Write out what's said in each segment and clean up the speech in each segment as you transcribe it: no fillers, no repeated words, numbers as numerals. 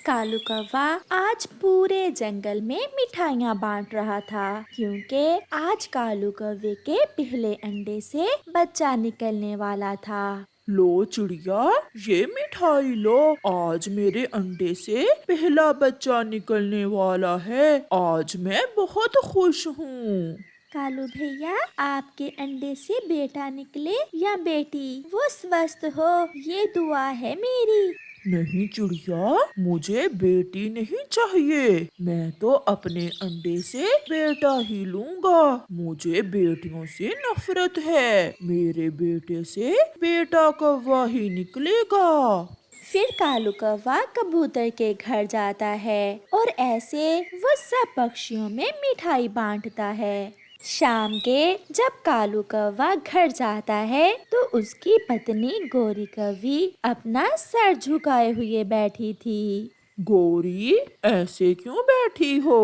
कालू कौवा आज पूरे जंगल में मिठाइयाँ बांट रहा था क्योंकि आज कालू कौवे के पहले अंडे से बच्चा निकलने वाला था। लो चिड़िया, ये मिठाई लो। आज मेरे अंडे से पहला बच्चा निकलने वाला है। आज मैं बहुत खुश हूँ। कालू भैया, आपके अंडे से बेटा निकले या बेटी, वो स्वस्थ हो, ये दुआ है मेरी। नहीं चिड़िया, मुझे बेटी नहीं चाहिए। मैं तो अपने अंडे से बेटा ही लूंगा। मुझे बेटियों से नफरत है। मेरे बेटे से बेटा कौवा ही निकलेगा। फिर कालू कौवा कबूतर के घर जाता है और ऐसे वो सब पक्षियों में मिठाई बांटता है। शाम के जब कालू कौवा घर जाता है तो उसकी पत्नी गोरी कौवी अपना सर झुकाए हुए बैठी थी। गोरी, ऐसे क्यों बैठी हो?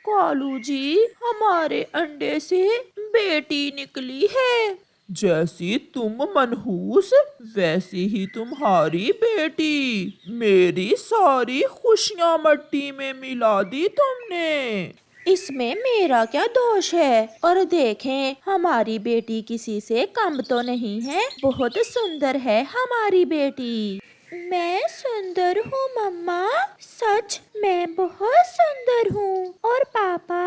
कालू जी, हमारे अंडे से बेटी निकली है। जैसी तुम मनहूस, वैसी ही तुम्हारी बेटी। मेरी सारी खुशियां मट्टी में मिला दी तुमने। इसमें मेरा क्या दोष है? और देखें, हमारी बेटी किसी से कम तो नहीं है, बहुत सुंदर है हमारी बेटी। मैं सुंदर हूँ मम्मा, सच मैं बहुत सुंदर हूँ। और पापा,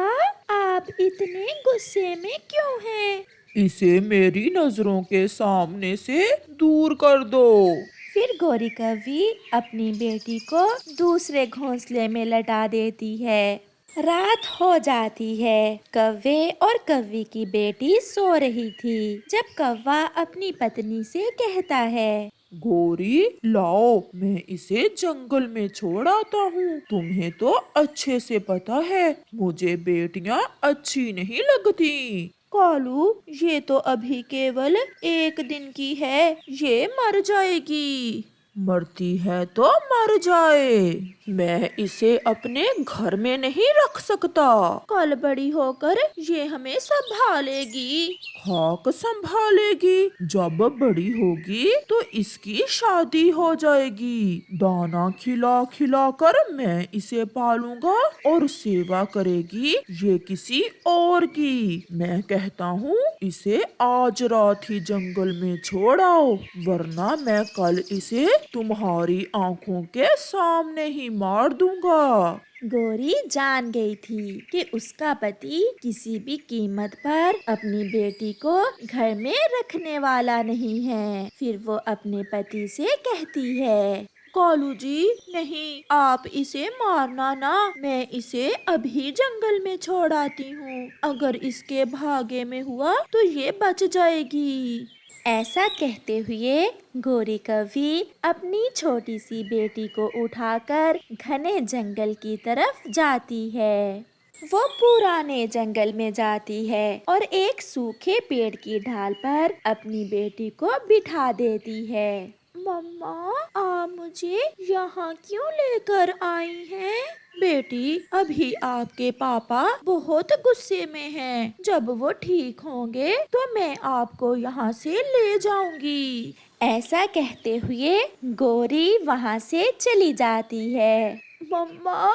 आप इतने गुस्से में क्यों हैं? इसे मेरी नजरों के सामने से दूर कर दो। फिर गौरी कवि अपनी बेटी को दूसरे घोंसले में लटा देती है। रात हो जाती है। कौवे और कौवी की बेटी सो रही थी जब कौवा अपनी पत्नी से कहता है, गोरी, लाओ, मैं इसे जंगल में छोड़ आता हूँ। तुम्हें तो अच्छे से पता है, मुझे बेटियाँ अच्छी नहीं लगती। कालू, ये तो अभी केवल एक दिन की है, ये मर जाएगी। मरती है तो मर जाए। मैं इसे अपने घर में नहीं रख सकता। कल बड़ी होकर ये हमें संभालेगी। खाक संभालेगी। जब बड़ी होगी तो इसकी शादी हो जाएगी। दाना खिला खिला कर मैं इसे पालूंगा और सेवा करेगी ये किसी और की। मैं कहता हूँ, इसे आज रात ही जंगल में छोड़ आओ, वरना मैं कल इसे तुम्हारी आंखों के सामने ही मार दूंगा। गोरी जान गई थी कि उसका पति किसी भी कीमत पर अपनी बेटी को घर में रखने वाला नहीं है। फिर वो अपने पति से कहती है, कालू जी, नहीं, आप इसे मारना ना, मैं इसे अभी जंगल में छोड़ आती हूँ। अगर इसके भागे में हुआ तो ये बच जाएगी। ऐसा कहते हुए गोरी कवि अपनी छोटी सी बेटी को उठाकर घने जंगल की तरफ जाती है। वो पुराने जंगल में जाती है और एक सूखे पेड़ की ढाल पर अपनी बेटी को बिठा देती है। मम्मा, आप मुझे यहाँ क्यों लेकर आई हैं? बेटी, अभी आपके पापा बहुत गुस्से में हैं। जब वो ठीक होंगे तो मैं आपको यहाँ से ले जाऊंगी। ऐसा कहते हुए गोरी वहाँ से चली जाती है। मम्मा,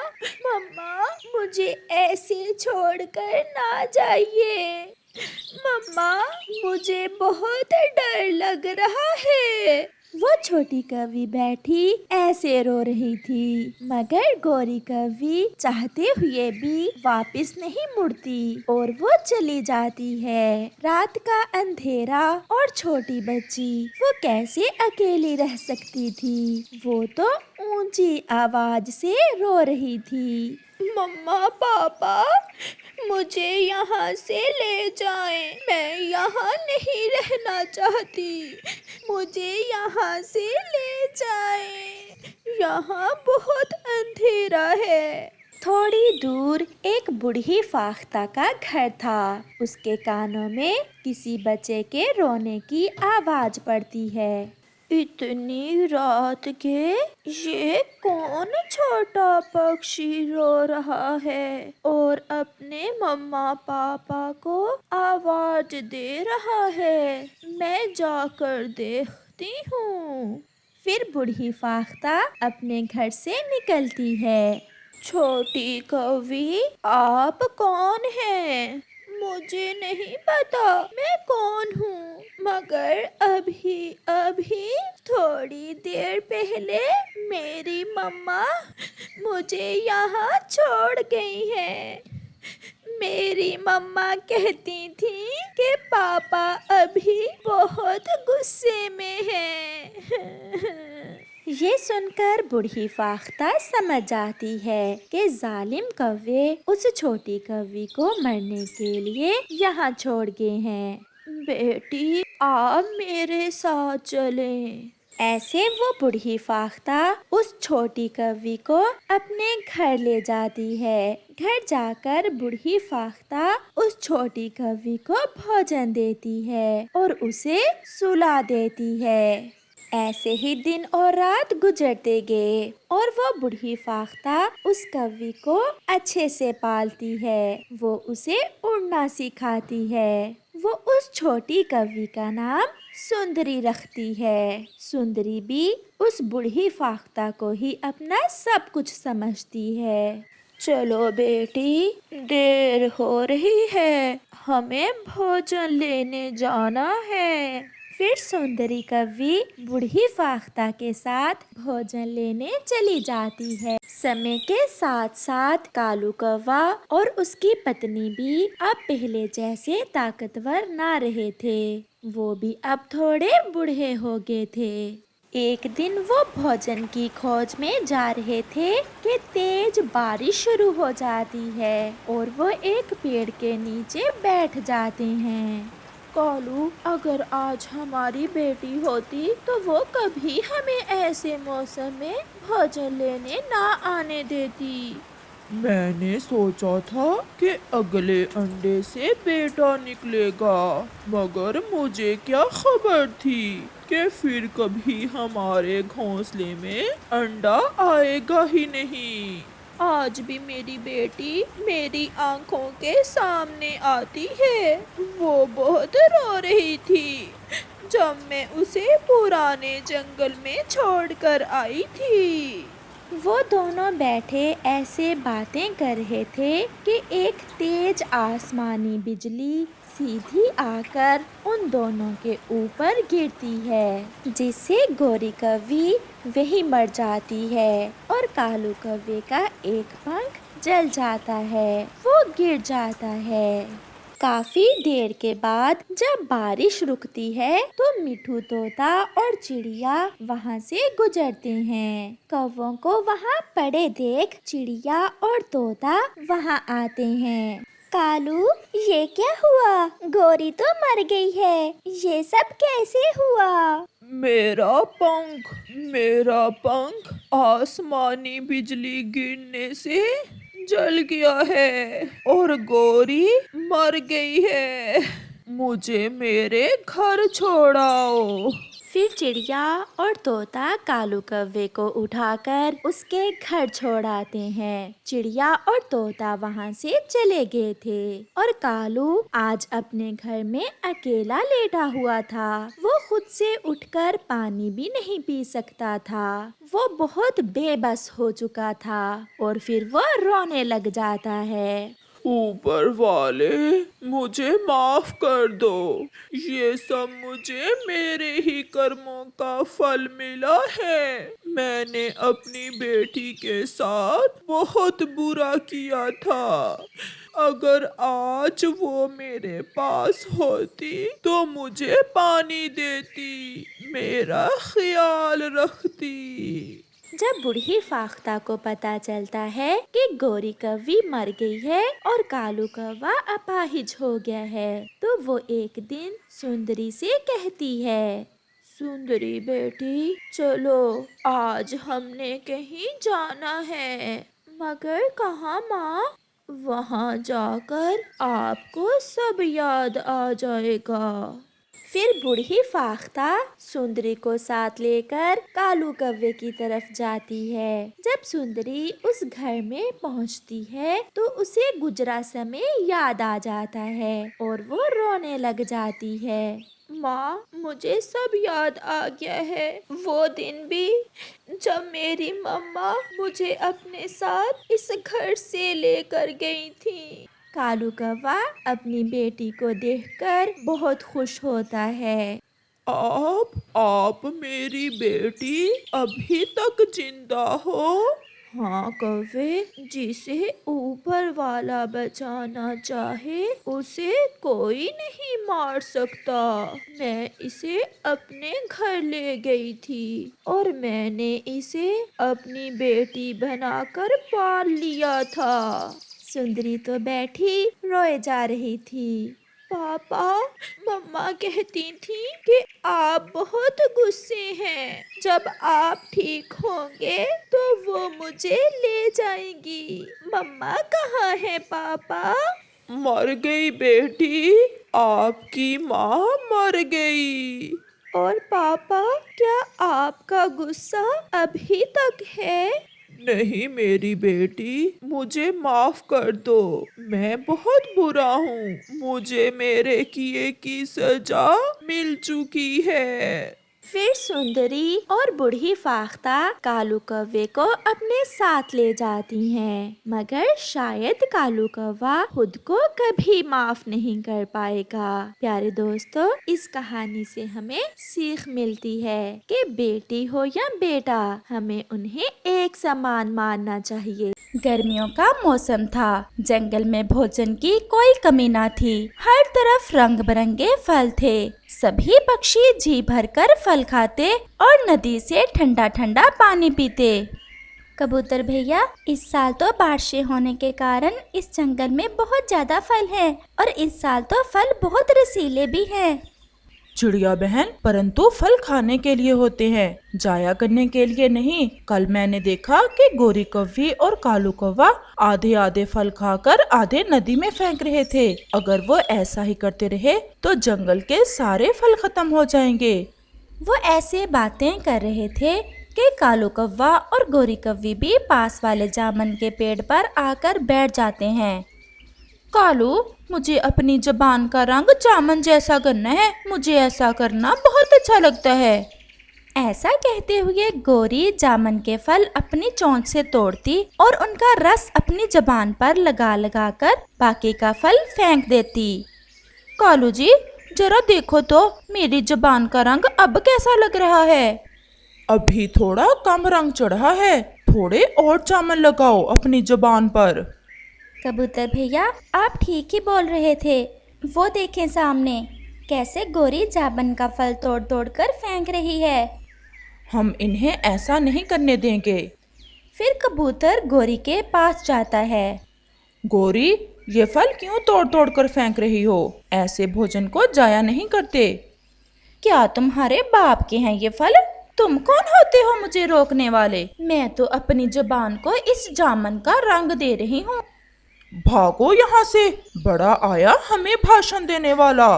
मम्मा, मुझे ऐसे छोड़कर ना जाइए। मम्मा, मुझे बहुत डर लग रहा है। वो छोटी कवि बैठी ऐसे रो रही थी, मगर गोरी कवि चाहते हुए भी वापस नहीं मुड़ती और वो चली जाती है। रात का अंधेरा और छोटी बच्ची, वो कैसे अकेली रह सकती थी? वो तो ऊंची आवाज से रो रही थी, मम्मा, पापा, मुझे यहाँ से ले जाएं। मैं यहाँ नहीं रहना चाहती। मुझे यहाँ से ले जाएं। यहाँ बहुत अंधेरा है। थोड़ी दूर एक बूढ़ी फाख्ता का घर था। उसके कानों में किसी बच्चे के रोने की आवाज पड़ती है। इतनी रात के ये कौन छोटा पक्षी रो रहा है और अपने मम्मा पापा को आवाज दे रहा है? मैं जाकर देखती हूँ। फिर बूढ़ी फाख्ता अपने घर से निकलती है। छोटी कौवी, आप कौन हैं? मुझे नहीं पता मैं कौन हूँ, मगर अभी अभी थोड़ी देर पहले मेरी मम्मा मुझे यहाँ छोड़ गई है। मेरी मम्मा कहती थी कि पापा अभी बहुत गुस्से में हैं। ये सुनकर बूढ़ी फाख्ता समझ जाती है कि जालिम कौवे उस छोटी कौवी को मरने के लिए यहाँ छोड़ गए हैं। बेटी, आप मेरे साथ चलें। ऐसे वो बूढ़ी फाख्ता उस छोटी कौवी को अपने घर ले जाती है। घर जाकर बूढ़ी फाख्ता उस छोटी कौवी को भोजन देती है और उसे सुला देती है। ऐसे ही दिन और रात गुजरते गए और वो बूढ़ी फाख्ता उस कौवी को अच्छे से पालती है। वो उसे उड़ना सिखाती है। वो उस छोटी कौवी का नाम सुंदरी रखती है। सुंदरी भी उस बूढ़ी फाख्ता को ही अपना सब कुछ समझती है। चलो बेटी, देर हो रही है, हमें भोजन लेने जाना है। फिर सुंदरी कौवी बूढ़ी फाख्ता के साथ भोजन लेने चली जाती है। समय के साथ साथ कालू कौवा और उसकी पत्नी भी अब पहले जैसे ताकतवर ना रहे थे। वो भी अब थोड़े बूढ़े हो गए थे। एक दिन वो भोजन की खोज में जा रहे थे कि तेज बारिश शुरू हो जाती है और वो एक पेड़ के नीचे बैठ जाते हैं। कालू, अगर आज हमारी बेटी होती तो वो कभी हमें ऐसे मौसम में भोजन लेने ना आने देती। मैंने सोचा था कि अगले अंडे से बेटा निकलेगा, मगर मुझे क्या खबर थी कि फिर कभी हमारे घोंसले में अंडा आएगा ही नहीं। आज भी मेरी बेटी मेरी आंखों के सामने आती है। वो बहुत रो रही थी जब मैं उसे पुराने जंगल में छोड़कर आई थी। वो दोनों बैठे ऐसे बातें कर रहे थे कि एक तेज आसमानी बिजली सीधी आकर उन दोनों के ऊपर गिरती है, जिससे गोरी कौवी वही मर जाती है और कालू कौवे का एक पंख जल जाता है। वो गिर जाता है। काफी देर के बाद जब बारिश रुकती है तो मिठू तोता और चिड़िया वहाँ से गुजरते हैं। कौवों को वहाँ पड़े देख चिड़िया और तोता वहाँ आते हैं। कालू, ये क्या हुआ? गोरी तो मर गई है, ये सब कैसे हुआ? मेरा पंख आसमानी बिजली गिरने से जल गया है और गोरी मर गई है। मुझे मेरे घर छोड़ाओ। फिर चिड़िया और तोता कालू कौवे को उठाकर उसके घर छोड़ आते हैं। चिड़िया और तोता वहाँ से चले गए थे और कालू आज अपने घर में अकेला लेटा हुआ था। वो खुद से उठकर पानी भी नहीं पी सकता था। वो बहुत बेबस हो चुका था और फिर वो रोने लग जाता है। ऊपर वाले, मुझे माफ कर दो। ये सब मुझे मेरे ही कर्मों का फल मिला है। मैंने अपनी बेटी के साथ बहुत बुरा किया था। अगर आज वो मेरे पास होती तो मुझे पानी देती, मेरा ख्याल रखती। जब बूढ़ी फाख्ता को पता चलता है कि गोरी कौवी मर गई है और कालू कौवा अपाहिज हो गया है, तो वो एक दिन सुंदरी से कहती है, सुंदरी बेटी, चलो आज हमने कहीं जाना है। मगर कहाँ माँ? वहाँ जाकर आपको सब याद आ जाएगा। फिर बूढ़ी फाख्ता सुंदरी को साथ लेकर कालू कौवे की तरफ जाती है। जब सुंदरी उस घर में पहुंचती है तो उसे गुजरा समय याद आ जाता है और वो रोने लग जाती है। माँ, मुझे सब याद आ गया है। वो दिन भी जब मेरी मम्मा मुझे अपने साथ इस घर से लेकर गई थी। कालू कौवा अपनी बेटी को देखकर बहुत खुश होता है। आप मेरी बेटी अभी तक जिंदा हो? हाँ कौवे, जिसे ऊपर वाला बचाना चाहे उसे कोई नहीं मार सकता। मैं इसे अपने घर ले गई थी और मैंने इसे अपनी बेटी बनाकर पाल लिया था। सुंदरी तो बैठी रोए जा रही थी। पापा, मम्मा कहती थी कि आप बहुत गुस्से हैं। जब आप ठीक होंगे तो वो मुझे ले जाएंगी। मम्मा कहाँ है पापा? मर गई बेटी, आपकी माँ मर गई। और पापा, क्या आपका गुस्सा अभी तक है? नहीं मेरी बेटी, मुझे माफ कर दो। मैं बहुत बुरा हूँ। मुझे मेरे किए की सजा मिल चुकी है। फिर सुंदरी और बूढ़ी फाख्ता कालू कौवे को अपने साथ ले जाती हैं, मगर शायद कालू कौवा खुद को कभी माफ नहीं कर पाएगा। प्यारे दोस्तों, इस कहानी से हमें सीख मिलती है कि बेटी हो या बेटा, हमें उन्हें एक समान मानना चाहिए। गर्मियों का मौसम था। जंगल में भोजन की कोई कमी ना थी। हर तरफ रंग बिरंगे फल थे। सभी पक्षी जी भरकर फल खाते और नदी से ठंडा ठंडा पानी पीते। कबूतर भैया, इस साल तो बारिशें होने के कारण इस जंगल में बहुत ज्यादा फल हैं और इस साल तो फल बहुत रसीले भी हैं। चिड़िया बहन, परंतु फल खाने के लिए होते हैं, जाया करने के लिए नहीं। कल मैंने देखा कि गोरी कौवी और कालू कौवा आधे आधे फल खाकर आधे नदी में फेंक रहे थे। अगर वो ऐसा ही करते रहे तो जंगल के सारे फल खत्म हो जाएंगे। वो ऐसे बातें कर रहे थे कि कालू कौवा और गोरी कौवी भी पास वाले जामुन के पेड़ पर आकर बैठ जाते हैं। कालू, मुझे अपनी जबान का रंग जामुन जैसा करना है। मुझे ऐसा करना बहुत अच्छा लगता है। ऐसा कहते हुए गोरी जामुन के फल अपनी चोंच से तोड़ती और उनका रस अपनी जबान पर लगा लगा कर बाकी का फल फेंक देती। कालू जी, जरा देखो तो मेरी जबान का रंग अब कैसा लग रहा है। अभी थोड़ा कम रंग चढ़ा है, थोड़े और जामुन लगाओ अपनी जबान पर। कबूतर भैया, आप ठीक ही बोल रहे थे। वो देखें सामने कैसे गोरी जामुन का फल तोड़ तोड़ कर फेंक रही है। हम इन्हें ऐसा नहीं करने देंगे। फिर कबूतर गोरी के पास जाता है। गोरी, ये फल क्यों तोड़ तोड़ कर फेंक रही हो? ऐसे भोजन को जाया नहीं करते। क्या तुम्हारे बाप के हैं ये फल? तुम कौन होते हो मुझे रोकने वाले? मैं तो अपनी जुबान को इस जामुन का रंग दे रही हूँ। भागो यहाँ से, बड़ा आया हमें भाषण देने वाला।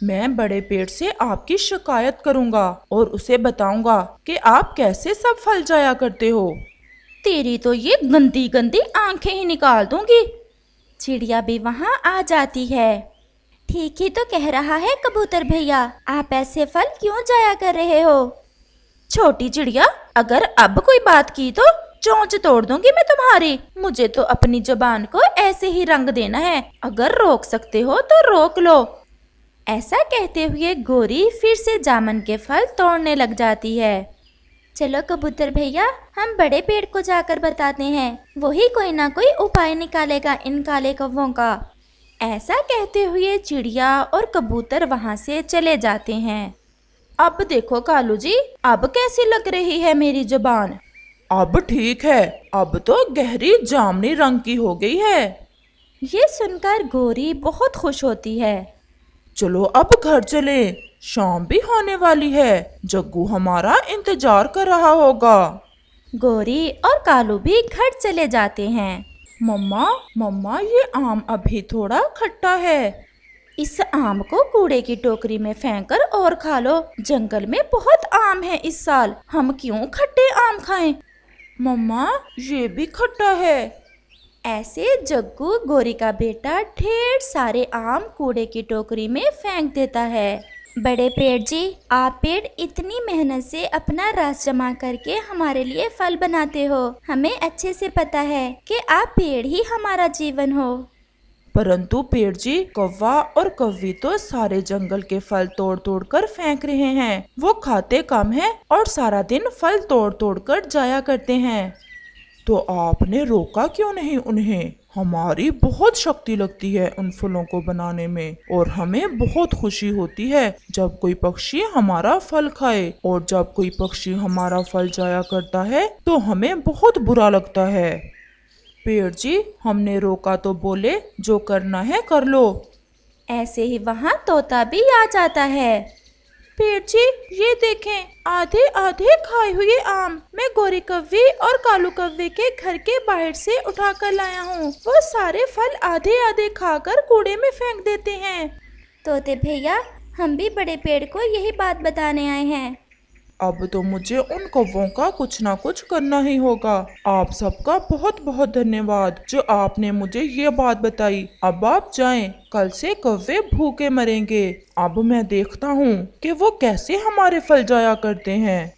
मैं बड़े पेड़ से आपकी शिकायत करूँगा और उसे बताऊँगा कि आप कैसे सब फल जाया करते हो। तेरी तो ये गंदी गंदी आंखें ही निकाल दूंगी। चिड़िया भी वहाँ आ जाती है। ठीक ही तो कह रहा है कबूतर भैया, आप ऐसे फल क्यों जाया कर रहे हो? छोटी चिड़िया, अगर अब कोई बात की तो चोंच तोड़ दूंगी मैं तुम्हारी। मुझे तो अपनी जुबान को ऐसे ही रंग देना है। अगर रोक सकते हो तो रोक लो। ऐसा कहते हुए गोरी फिर से जामुन के फल तोड़ने लग जाती है। चलो कबूतर भैया, हम बड़े पेड़ को जाकर बताते हैं, वही कोई ना कोई उपाय निकालेगा इन काले कौवों का। ऐसा कहते हुए चिड़िया और कबूतर वहां से चले जाते हैं। अब देखो कालू जी, अब कैसी लग रही है मेरी जुबान? अब ठीक है, अब तो गहरी जामुनी रंग की हो गई है। ये सुनकर गोरी बहुत खुश होती है। चलो अब घर चले, शाम भी होने वाली है। जग्गू हमारा इंतजार कर रहा होगा। गोरी और कालू भी घर चले जाते हैं। मम्मा, मम्मा, ये आम अभी थोड़ा खट्टा है। इस आम को कूड़े की टोकरी में फेंककर और खा लो। जंगल में बहुत आम है इस साल, हम क्यों खट्टे आम खाएं? मम्मा, ये भी खट्टा है। ऐसे जग्गू गोरी का बेटा ढेर सारे आम कूड़े की टोकरी में फेंक देता है। बड़े पेड़ जी, आप पेड़ इतनी मेहनत से अपना रस जमा करके हमारे लिए फल बनाते हो। हमें अच्छे से पता है कि आप पेड़ ही हमारा जीवन हो। परंतु पेड़ जी, कौवा और कौवी तो सारे जंगल के फल तोड़ तोड़ कर फेंक रहे हैं। वो खाते कम हैं और सारा दिन फल तोड़ तोड़ कर जाया करते हैं। तो आपने रोका क्यों नहीं उन्हें? हमारी बहुत शक्ति लगती है उन फलों को बनाने में, और हमें बहुत खुशी होती है जब कोई पक्षी हमारा फल खाए, और जब कोई पक्षी हमारा फल जाया करता है तो हमें बहुत बुरा लगता है। पेड़ जी, हमने रोका तो बोले, जो करना है कर लो। ऐसे ही वहाँ तोता भी आ जाता है। पेड़ जी, ये देखें, आधे आधे खाए हुए आम मैं गोरी कव्वे और कालू कव्वे के घर के बाहर से उठा कर लाया हूँ। वो सारे फल आधे आधे खाकर कूड़े में फेंक देते हैं। तोते भैया, हम भी बड़े पेड़ को यही बात बताने आए हैं। अब तो मुझे उन कौवों का कुछ ना कुछ करना ही होगा। आप सबका बहुत बहुत धन्यवाद जो आपने मुझे ये बात बताई। अब आप जाएं, कल से कौवे भूखे मरेंगे। अब मैं देखता हूँ कि वो कैसे हमारे फल जाया करते हैं।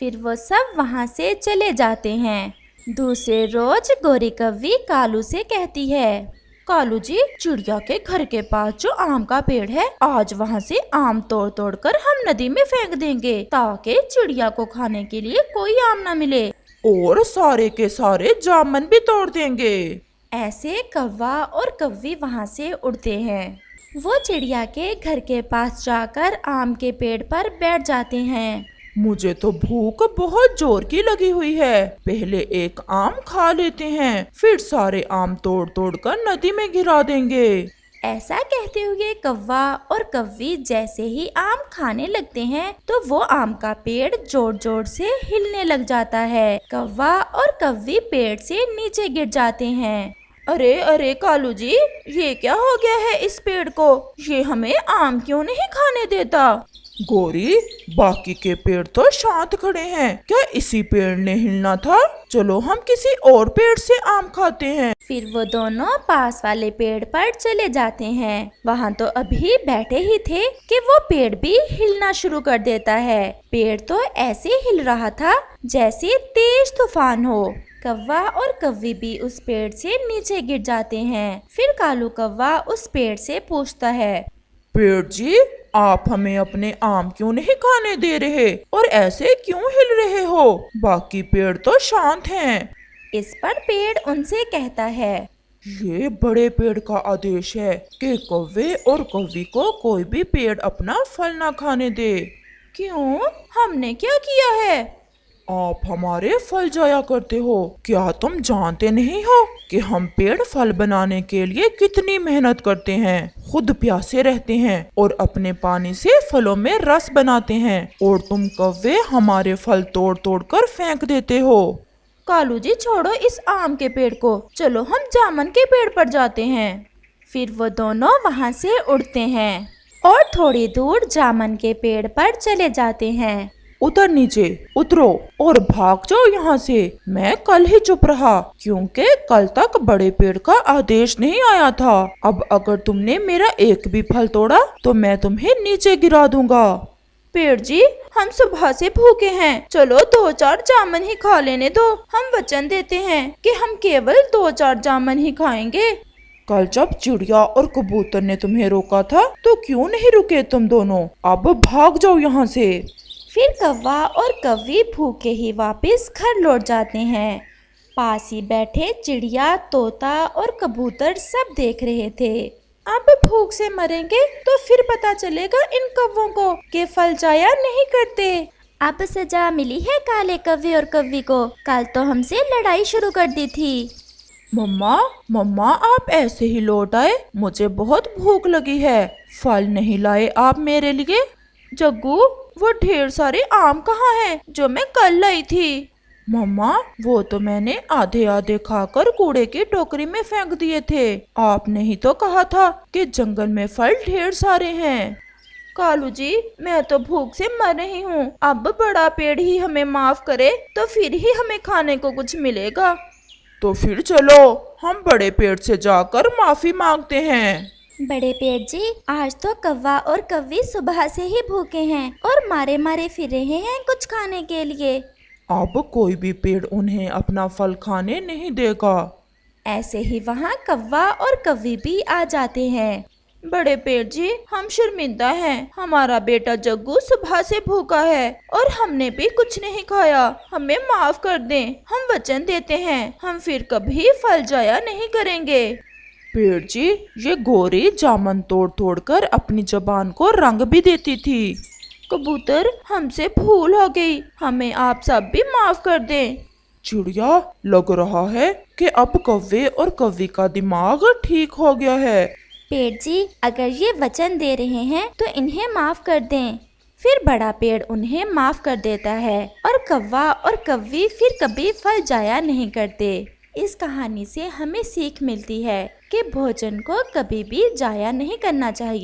फिर वो सब वहाँ से चले जाते हैं। दूसरे रोज गोरी कव्वी कालू से कहती है, कालू जी, चिड़िया के घर के पास जो आम का पेड़ है, आज वहाँ से आम तोड़ तोड़ कर हम नदी में फेंक देंगे ताकि चिड़िया को खाने के लिए कोई आम न मिले, और सारे के सारे जामुन भी तोड़ देंगे। ऐसे कौवा और कव्वी वहाँ से उड़ते हैं। वो चिड़िया के घर के पास जाकर आम के पेड़ पर बैठ जाते हैं। मुझे तो भूख बहुत जोर की लगी हुई है। पहले एक आम खा लेते हैं, फिर सारे आम तोड़ तोड़ कर नदी में गिरा देंगे। ऐसा कहते हुए कौवा और कव्वी जैसे ही आम खाने लगते हैं तो वो आम का पेड़ जोर जोर से हिलने लग जाता है। कौवा और कव्वी पेड़ से नीचे गिर जाते हैं। अरे अरे कालू जी, ये क्या हो गया है इस पेड़ को? ये हमें आम क्यों नहीं खाने देता? गोरी, बाकी के पेड़ तो शांत खड़े हैं, क्या इसी पेड़ ने हिलना था? चलो हम किसी और पेड़ से आम खाते हैं। फिर वो दोनों पास वाले पेड़ पर चले जाते हैं। वहाँ तो अभी बैठे ही थे कि वो पेड़ भी हिलना शुरू कर देता है। पेड़ तो ऐसे हिल रहा था जैसे तेज तूफान हो। कौवा और कव्वी भी उस पेड़ से नीचे गिर जाते हैं। फिर कालू कौवा उस पेड़ से पूछता है, पेड़ जी, आप हमें अपने आम क्यों नहीं खाने दे रहे और ऐसे क्यों हिल रहे हो? बाकी पेड़ तो शांत हैं। इस पर पेड़ उनसे कहता है, ये बड़े पेड़ का आदेश है कि कौवे और कौवी को कोई भी पेड़ अपना फल ना खाने दे। क्यों? हमने क्या किया है? आप हमारे फल जाया करते हो। क्या तुम जानते नहीं हो कि हम पेड़ फल बनाने के लिए कितनी मेहनत करते हैं, खुद प्यासे रहते हैं और अपने पानी से फलों में रस बनाते हैं, और तुम कौवे हमारे फल तोड़ तोड़ कर फेंक देते हो। कालू जी, छोड़ो इस आम के पेड़ को, चलो हम जामुन के पेड़ पर जाते हैं। फिर वो दोनों वहाँ से उड़ते हैं और थोड़ी दूर जामुन के पेड़ पर चले जाते हैं। उतर नीचे उतरो और भाग जाओ यहाँ से। मैं कल ही चुप रहा क्योंकि कल तक बड़े पेड़ का आदेश नहीं आया था। अब अगर तुमने मेरा एक भी फल तोड़ा तो मैं तुम्हें नीचे गिरा दूंगा। पेड़ जी, हम सुबह से भूखे हैं, चलो 2-4 जामुन ही खा लेने दो। हम वचन देते हैं कि हम केवल 2-4 जामुन ही खाएंगे। कल जब चिड़िया और कबूतर ने तुम्हें रोका था तो क्यों नहीं रुके तुम दोनों? अब भाग जाओ यहाँ से। फिर कौवा और कव्वी भूखे ही वापस घर लौट जाते हैं। पास ही बैठे चिड़िया, तोता और कबूतर सब देख रहे थे। अब भूख से मरेंगे तो फिर पता चलेगा इन कौवों को कि फल जाया नहीं करते। अब सजा मिली है काले कव्वे और कव्वी को। कल तो हमसे लड़ाई शुरू कर दी थी। मम्मा, आप ऐसे ही लौट आए? मुझे बहुत भूख लगी है। फल नहीं लाए आप मेरे लिए? जग्गू, वो ढेर सारे आम कहाँ हैं जो मैं कल लाई थी? मम्मा, वो तो मैंने आधे आधे खाकर कूड़े की टोकरी में फेंक दिए थे। आपने ही तो कहा था कि जंगल में फल ढेर सारे हैं। कालू जी, मैं तो भूख से मर रही हूँ। अब बड़ा पेड़ ही हमें माफ करे तो फिर ही हमें खाने को कुछ मिलेगा। तो फिर चलो हम बड़े पेड़ से जाकर माफी मांगते हैं। बड़े पेड़ जी, आज तो कौवा और कौवी सुबह से ही भूखे हैं और मारे मारे फिर रहे हैं कुछ खाने के लिए। अब कोई भी पेड़ उन्हें अपना फल खाने नहीं देगा। ऐसे ही वहाँ कौवा और कौवी भी आ जाते हैं। बड़े पेड़ जी, हम शर्मिंदा हैं। हमारा बेटा जग्गू सुबह से भूखा है और हमने भी कुछ नहीं खाया। हमें माफ कर दें। हम वचन देते हैं, हम फिर कभी फल जाया नहीं करेंगे। पेड़ जी, ये गोरी जामुन तोड़ तोड़ कर अपनी जबान को रंग भी देती थी। कबूतर, हमसे भूल हो गई। हमें आप सब भी माफ कर दें। चिड़िया, लग रहा है कि अब कौवे और कौवी का दिमाग ठीक हो गया है। पेड़ जी, अगर ये वचन दे रहे हैं तो इन्हें माफ कर दें। फिर बड़ा पेड़ उन्हें माफ कर देता है और कौवा और कौवी फिर कभी फल जाया नहीं करते। इस कहानी से हमें सीख मिलती है कि भोजन को कभी भी जाया नहीं करना चाहिए।